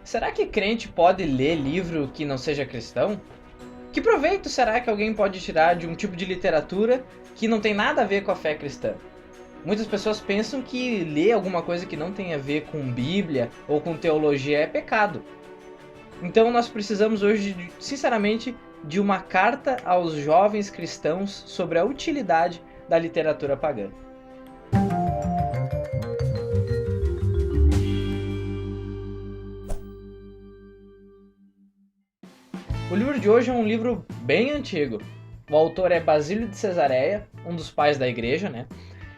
Será que crente pode ler livro que não seja cristão? Que proveito será que alguém pode tirar de um tipo de literatura que não tem nada a ver com a fé cristã? Muitas pessoas pensam que ler alguma coisa que não tem a ver com Bíblia ou com teologia é pecado. Então nós precisamos hoje, sinceramente, de uma carta aos jovens cristãos sobre a utilidade da literatura pagã. O livro de hoje é um livro bem antigo. O autor é Basílio de Cesareia, um dos pais da igreja, né?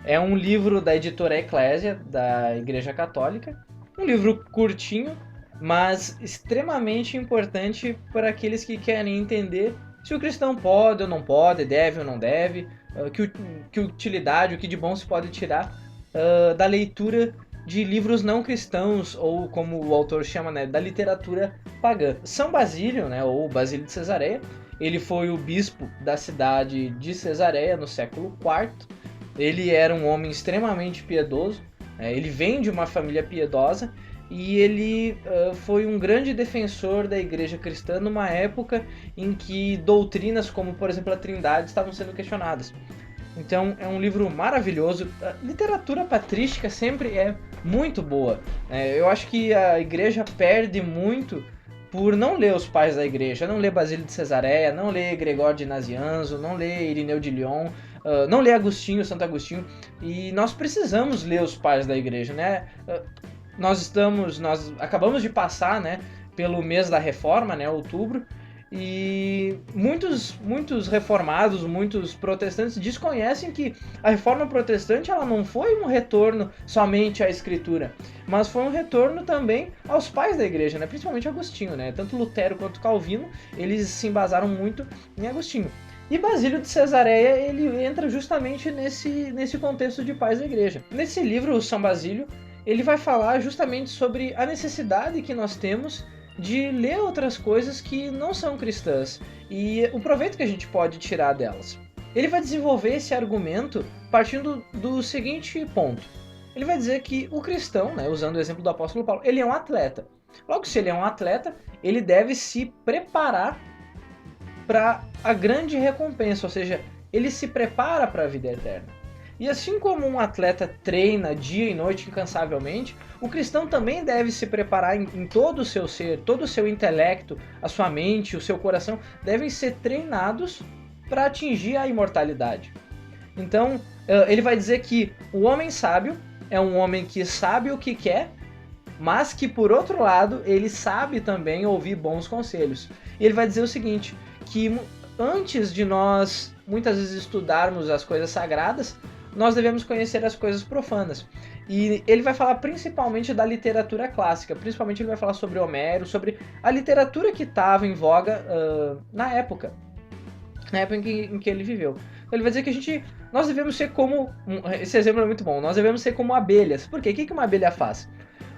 É um livro da editora Eclésia, da Igreja Católica. Um livro curtinho, mas extremamente importante para aqueles que querem entender se o cristão pode ou não pode, deve ou não deve, que utilidade, o que de bom se pode tirar da leitura de livros não cristãos, ou como o autor chama, né, da literatura pagã. São Basílio, né, ou Basílio de Cesareia, ele foi o bispo da cidade de Cesareia no século IV. Ele era um homem extremamente piedoso, ele vem de uma família piedosa, e ele foi um grande defensor da igreja cristã numa época em que doutrinas como, por exemplo, a Trindade estavam sendo questionadas. Então é um livro maravilhoso. A literatura patrística sempre é muito boa. Eu acho que a igreja perde muito por não ler os pais da igreja, não ler Basílio de Cesareia, não ler Gregório de Nazianzo, não ler Irineu de Lyon, não ler Agostinho, Santo Agostinho. E nós precisamos ler os pais da igreja, né? Nós acabamos de passar, né, pelo mês da Reforma, né, outubro, e muitos reformados, muitos protestantes desconhecem que a Reforma Protestante ela não foi um retorno somente à Escritura, mas foi um retorno também aos pais da igreja, né? Principalmente Agostinho, né? Tanto Lutero quanto Calvino, eles se embasaram muito em Agostinho. E Basílio de Cesareia, ele entra justamente nesse contexto de pais da igreja. Nesse livro, São Basílio, ele vai falar justamente sobre a necessidade que nós temos de ler outras coisas que não são cristãs e o proveito que a gente pode tirar delas. Ele vai desenvolver esse argumento partindo do seguinte ponto. Ele vai dizer que o cristão, né, usando o exemplo do apóstolo Paulo, ele é um atleta. Logo, se ele é um atleta, ele deve se preparar para a grande recompensa, ou seja, ele se prepara para a vida eterna. E assim como um atleta treina dia e noite incansavelmente, o cristão também deve se preparar em todo o seu ser, todo o seu intelecto, a sua mente, o seu coração, devem ser treinados para atingir a imortalidade. Então, ele vai dizer que o homem sábio é um homem que sabe o que quer, mas que, por outro lado, ele sabe também ouvir bons conselhos. E ele vai dizer o seguinte, que antes de nós, muitas vezes, estudarmos as coisas sagradas, nós devemos conhecer as coisas profanas. E ele vai falar principalmente da literatura clássica, principalmente ele vai falar sobre Homero, sobre a literatura que estava em voga na época em que ele viveu. Então ele vai dizer que nós devemos ser como, esse exemplo é muito bom, nós devemos ser como abelhas. Por quê? O que uma abelha faz?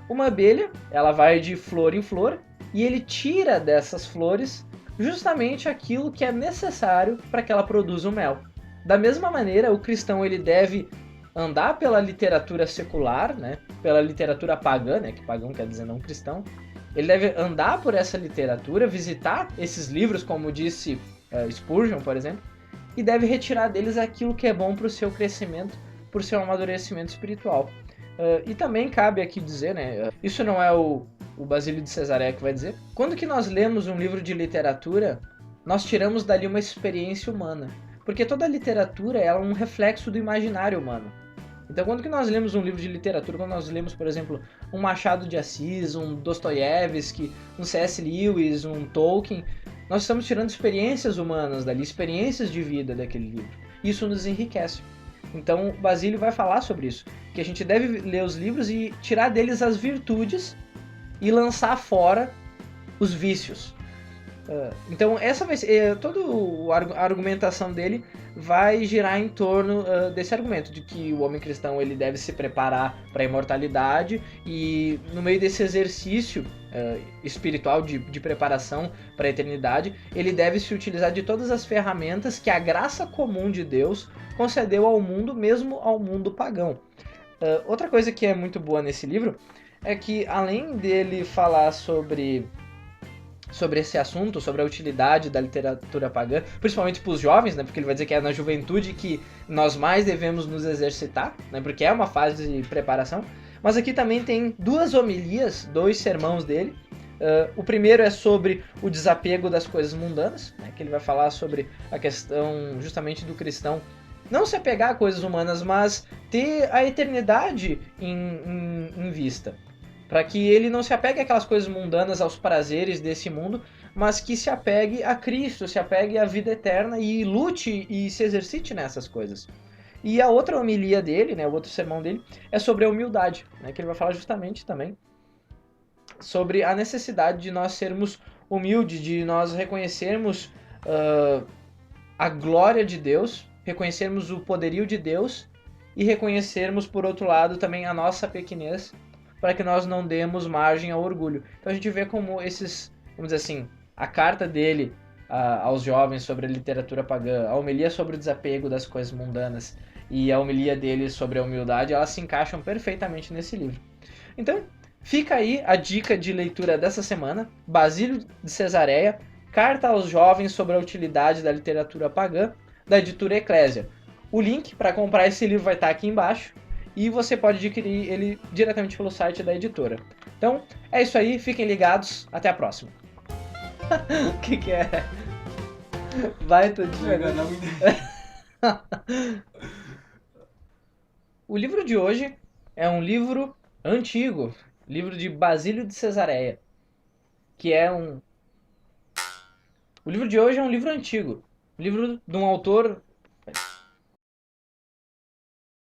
Uma abelha, ela vai de flor em flor e ele tira dessas flores justamente aquilo que é necessário para que ela produza o mel. Da mesma maneira, o cristão ele deve andar pela literatura secular, né? Pela literatura pagã, né? Que pagão quer dizer não cristão. Ele deve andar por essa literatura, visitar esses livros, como disse Spurgeon, por exemplo, e deve retirar deles aquilo que é bom para o seu crescimento, para o seu amadurecimento espiritual. E também cabe aqui dizer, né? Isso não é o Basílio de Cesareia que vai dizer. Quando que nós lemos um livro de literatura, nós tiramos dali uma experiência humana. Porque toda literatura é um reflexo do imaginário humano. Então, quando que nós lemos um livro de literatura, quando nós lemos, por exemplo, um Machado de Assis, um Dostoiévski, um C.S. Lewis, um Tolkien, nós estamos tirando experiências humanas dali, experiências de vida daquele livro. Isso nos enriquece. Então, Basílio vai falar sobre isso, que a gente deve ler os livros e tirar deles as virtudes e lançar fora os vícios. Então essa vai ser, toda a argumentação dele vai girar em torno desse argumento de que o homem cristão ele deve se preparar para a imortalidade e no meio desse exercício espiritual de preparação para a eternidade, ele deve se utilizar de todas as ferramentas que a graça comum de Deus concedeu ao mundo, mesmo ao mundo pagão. Outra coisa que é muito boa nesse livro é que, além dele falar sobre esse assunto, sobre a utilidade da literatura pagã, principalmente para os jovens, né? Porque ele vai dizer que é na juventude que nós mais devemos nos exercitar, né? Porque é uma fase de preparação. Mas aqui também tem duas homilias, dois sermãos dele. O primeiro é sobre o desapego das coisas mundanas, né? Que ele vai falar sobre a questão justamente do cristão não se apegar a coisas humanas, mas ter a eternidade em vista. Para que ele não se apegue àquelas coisas mundanas, aos prazeres desse mundo, mas que se apegue a Cristo, se apegue à vida eterna e lute e se exercite nessas coisas. E a outra homilia dele, né, o outro sermão dele, é sobre a humildade, né, que ele vai falar justamente também sobre a necessidade de nós sermos humildes, de nós reconhecermos a glória de Deus, reconhecermos o poderio de Deus e reconhecermos, por outro lado, também a nossa pequenez, para que nós não demos margem ao orgulho. Então a gente vê como esses, vamos dizer assim, a carta dele aos jovens sobre a literatura pagã, a homilia sobre o desapego das coisas mundanas e a homilia dele sobre a humildade, elas se encaixam perfeitamente nesse livro. Então, fica aí a dica de leitura dessa semana, Basílio de Cesareia, Carta aos Jovens sobre a Utilidade da Literatura Pagã, da editora Eclésia. O link para comprar esse livro vai estar aqui embaixo e você pode adquirir ele diretamente pelo site da editora. Então, é isso aí, fiquem ligados, até a próxima. O que é? Vai, Todinho. O livro de hoje é um livro antigo, livro de Basílio de Cesareia, que é um... O livro de hoje é um livro antigo, um livro de um autor